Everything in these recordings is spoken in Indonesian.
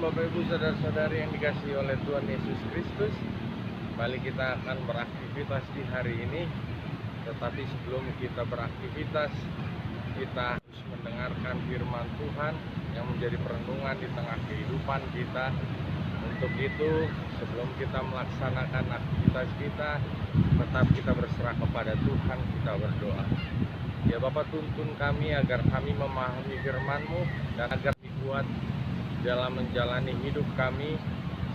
Bapak Ibu Saudara-saudari yang dikasihi oleh Tuhan Yesus Kristus. Kembali kita akan beraktivitas di hari ini. Tetapi sebelum kita beraktivitas, kita harus mendengarkan firman Tuhan yang menjadi perenungan di tengah kehidupan kita. Untuk itu, sebelum kita melaksanakan aktivitas kita, tetap kita berserah kepada Tuhan, kita berdoa. Ya Bapa, tuntun kami agar kami memahami firman-Mu dan agar dibuat dalam menjalani hidup kami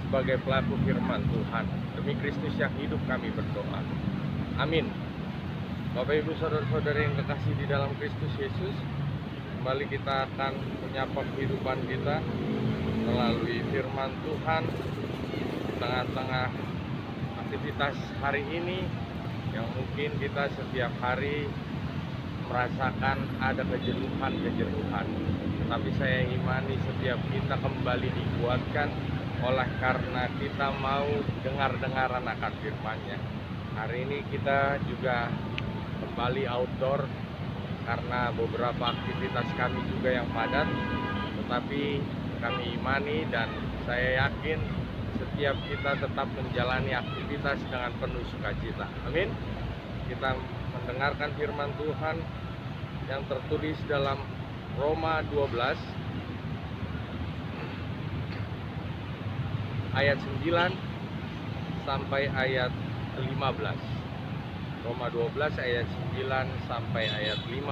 sebagai pelaku firman Tuhan. Demi Kristus yang hidup kami berdoa. Amin. Bapak Ibu Saudara-saudari yang kekasih di dalam Kristus Yesus, kembali kita akan menyapa kehidupan kita melalui firman Tuhan di tengah-tengah aktivitas hari ini yang mungkin kita setiap hari merasakan ada kejenuhan. Tapi saya imani setiap kita kembali dikuatkan oleh karena kita mau dengar-dengaran akan firman-Nya. Hari ini kita juga kembali outdoor karena beberapa aktivitas kami juga yang padat. Tetapi kami imani dan saya yakin setiap kita tetap menjalani aktivitas dengan penuh sukacita. Amin. Kita mendengarkan firman Tuhan yang tertulis dalam Roma 12 ayat 9 sampai ayat 15. Roma 12 ayat 9 sampai ayat 15.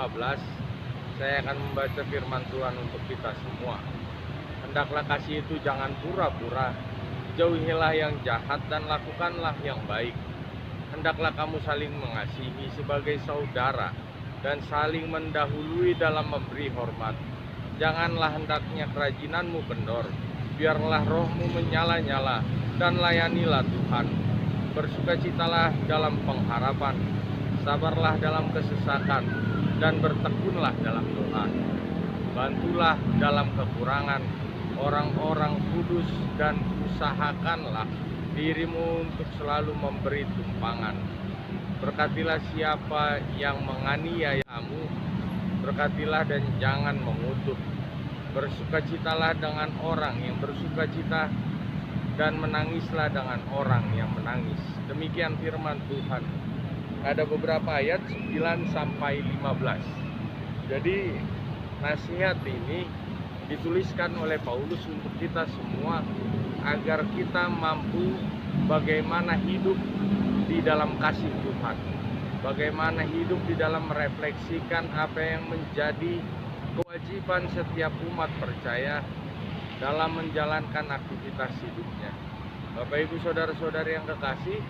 Saya akan membaca firman Tuhan untuk kita semua. Hendaklah kasih itu jangan pura-pura, jauhilah yang jahat dan lakukanlah yang baik. Hendaklah kamu saling mengasihi sebagai saudara dan saling mendahului dalam memberi hormat. Janganlah hendaknya kerajinanmu kendor, biarlah rohmu menyala-nyala dan layanilah Tuhan. Bersukacitalah dalam pengharapan, sabarlah dalam kesesakan, dan bertekunlah dalam doa. Bantulah dalam kekurangan orang-orang kudus dan usahakanlah dirimu untuk selalu memberi tumpangan. Berkatilah siapa yang menganiayamu, berkatilah dan jangan mengutuk. Bersukacitalah dengan orang yang bersukacita dan menangislah dengan orang yang menangis. Demikian firman Tuhan. Ada beberapa ayat 9 sampai 15. Jadi nasihat ini dituliskan oleh Paulus untuk kita semua agar kita mampu bagaimana hidup di dalam kasih Tuhan, bagaimana hidup di dalam merefleksikan apa yang menjadi kewajiban setiap umat percaya dalam menjalankan aktivitas hidupnya. Bapak Ibu Saudara-saudari yang kekasih,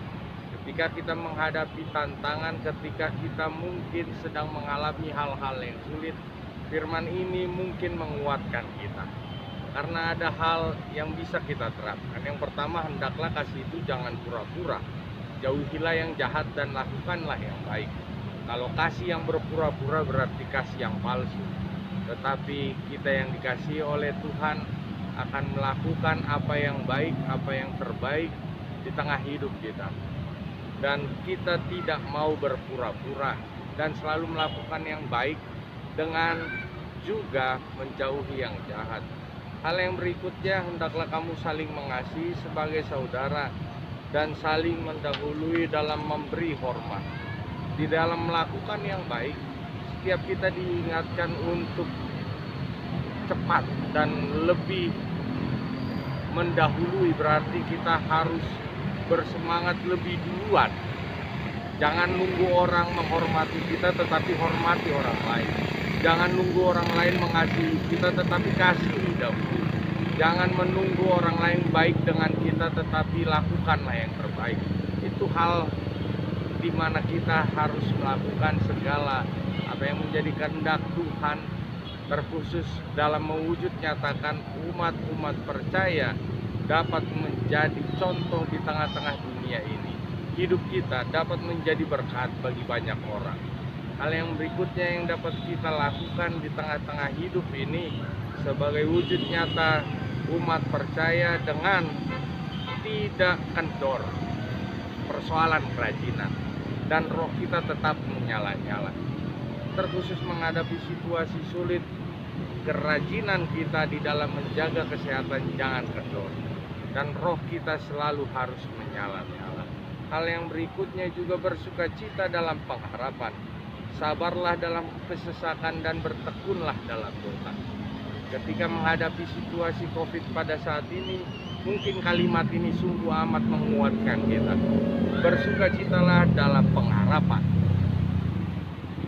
ketika kita menghadapi tantangan, ketika kita mungkin sedang mengalami hal-hal yang sulit, firman ini mungkin menguatkan kita. Karena ada hal yang bisa kita terapkan. Yang pertama, hendaklah kasih itu jangan pura-pura. Jauhilah yang jahat dan lakukanlah yang baik. Kalau kasih yang berpura-pura berarti kasih yang palsu. Tetapi kita yang dikasihi oleh Tuhan akan melakukan apa yang baik, apa yang terbaik di tengah hidup kita. Dan kita tidak mau berpura-pura dan selalu melakukan yang baik dengan juga menjauhi yang jahat. Hal yang berikutnya, hendaklah kamu saling mengasihi sebagai saudara dan saling mendahului dalam memberi hormat. Di dalam melakukan yang baik, setiap kita diingatkan untuk cepat dan lebih mendahului, berarti kita harus bersemangat lebih duluan. Jangan nunggu orang menghormati kita tetapi hormati orang lain. Jangan nunggu orang lain mengasihi kita tetapi kasihi dahulu. Jangan menunggu orang lain baik dengan kita tetapi lakukanlah yang terbaik. Itu hal di mana kita harus melakukan segala apa yang menjadi kehendak Tuhan, terkhusus dalam mewujud nyatakan umat-umat percaya dapat menjadi contoh di tengah-tengah dunia ini. Hidup kita dapat menjadi berkat bagi banyak orang. Hal yang berikutnya yang dapat kita lakukan di tengah-tengah hidup ini sebagai wujud nyata umat percaya dengan tidak kendor persoalan kerajinan dan roh kita tetap menyala-nyala. Terkhusus menghadapi situasi sulit kerajinan kita di dalam menjaga kesehatan jangan kendor, dan roh kita selalu harus menyala-nyala. Hal yang berikutnya juga bersukacita dalam pengharapan, sabarlah dalam kesesakan dan bertekunlah dalam doa. Ketika menghadapi situasi COVID pada saat ini, mungkin kalimat ini sungguh amat menguatkan kita. Bersukacitalah dalam pengharapan,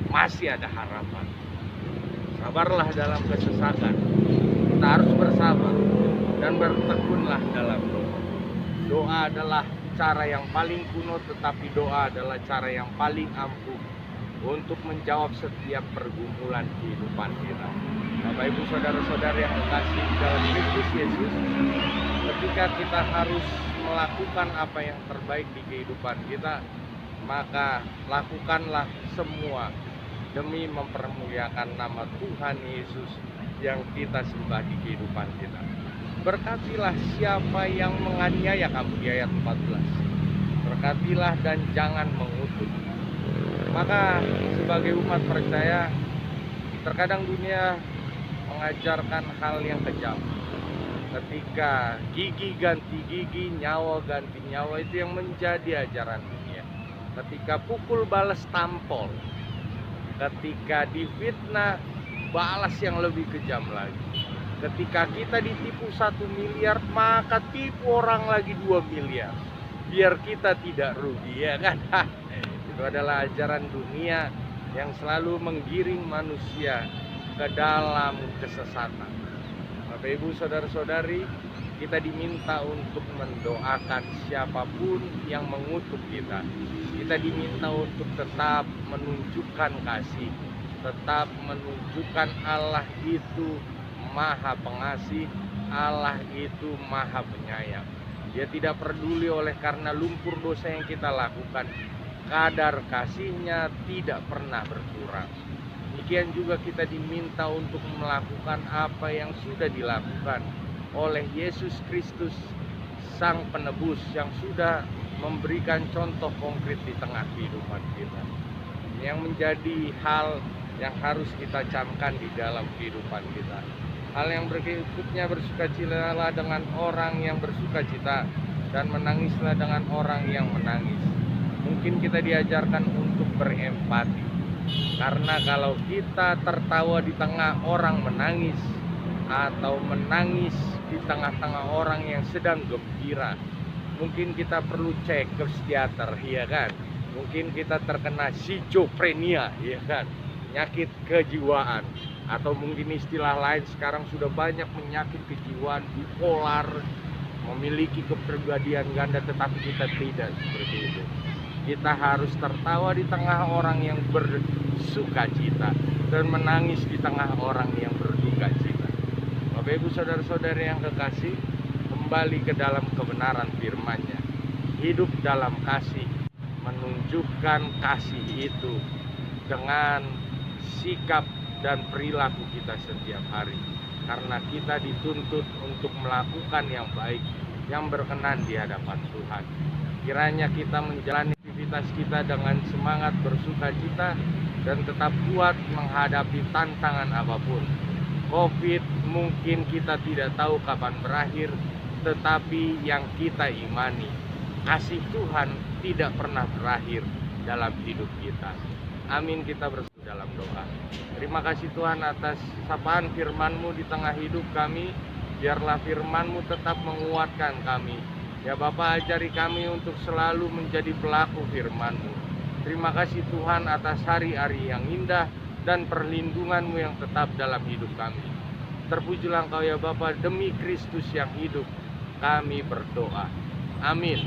masih ada harapan. Sabarlah dalam kesesakan, kita harus bersabar dan bertekunlah dalam doa. Doa adalah cara yang paling kuno, tetapi doa adalah cara yang paling ampuh untuk menjawab setiap pergumulan kehidupan kita. Bapak Ibu saudara-saudara yang kekasih dalam Kristus Yesus, ketika kita harus melakukan apa yang terbaik di kehidupan kita, maka lakukanlah semua demi mempermuliakan nama Tuhan Yesus yang kita sembah di kehidupan kita. Berkatilah siapa yang menganiaya kamu, di ayat 14. Berkatilah dan jangan mengutuk. Maka sebagai umat percaya, terkadang dunia mengajarkan hal yang kejam. Ketika gigi ganti gigi, nyawa ganti nyawa, itu yang menjadi ajaran dunia. Ketika pukul balas tampol, ketika difitnah balas yang lebih kejam lagi. Ketika kita ditipu 1 miliar, maka tipu orang lagi 2 miliar. Biar kita tidak rugi, ya kan? Itu adalah ajaran dunia yang selalu menggiring manusia ke dalam kesesatan. Bapak Ibu saudara-saudari, kita diminta untuk mendoakan siapapun yang mengutuk kita. Kita diminta untuk tetap menunjukkan kasih, tetap menunjukkan Allah itu Maha Pengasih, Allah itu Maha Penyayang. Dia tidak peduli oleh karena lumpur dosa yang kita lakukan, kadar kasihnya tidak pernah berkurang. Demikian juga kita diminta untuk melakukan apa yang sudah dilakukan oleh Yesus Kristus, Sang Penebus, yang sudah memberikan contoh konkret di tengah kehidupan kita. Yang menjadi hal yang harus kita camkan di dalam kehidupan kita. Hal yang berikutnya, bersukacitalah dengan orang yang bersukacita dan menangislah dengan orang yang menangis. Mungkin kita diajarkan untuk berempati. Karena kalau kita tertawa di tengah orang menangis, atau menangis di tengah-tengah orang yang sedang gembira, mungkin kita perlu cek ke psikiater, ya kan? Mungkin kita terkena schizophrenia, ya kan? Penyakit kejiwaan, atau mungkin istilah lain sekarang sudah banyak penyakit kejiwaan, bipolar, memiliki kepribadian ganda, tetapi kita tidak seperti itu. Kita harus tertawa di tengah orang yang bersukacita dan menangis di tengah orang yang berduka cita. Bapak Ibu saudara-saudari yang kekasih, kembali ke dalam kebenaran firman-Nya. Hidup dalam kasih, menunjukkan kasih itu dengan sikap dan perilaku kita setiap hari. Karena kita dituntut untuk melakukan yang baik, yang berkenan di hadapan Tuhan. Kiranya kita menjalani aktivitas kita dengan semangat bersukacita dan tetap kuat menghadapi tantangan apapun. COVID mungkin kita tidak tahu kapan berakhir, tetapi yang kita imani, kasih Tuhan tidak pernah berakhir dalam hidup kita. Amin, kita bersatu dalam doa. Terima kasih Tuhan atas sapaan firman-Mu di tengah hidup kami. Biarlah firman-Mu tetap menguatkan kami. Ya Bapa, ajari kami untuk selalu menjadi pelaku firman-Mu. Terima kasih Tuhan atas hari-hari yang indah dan perlindungan-Mu yang tetap dalam hidup kami. Terpujilah Engkau ya Bapa, demi Kristus yang hidup kami berdoa. Amin.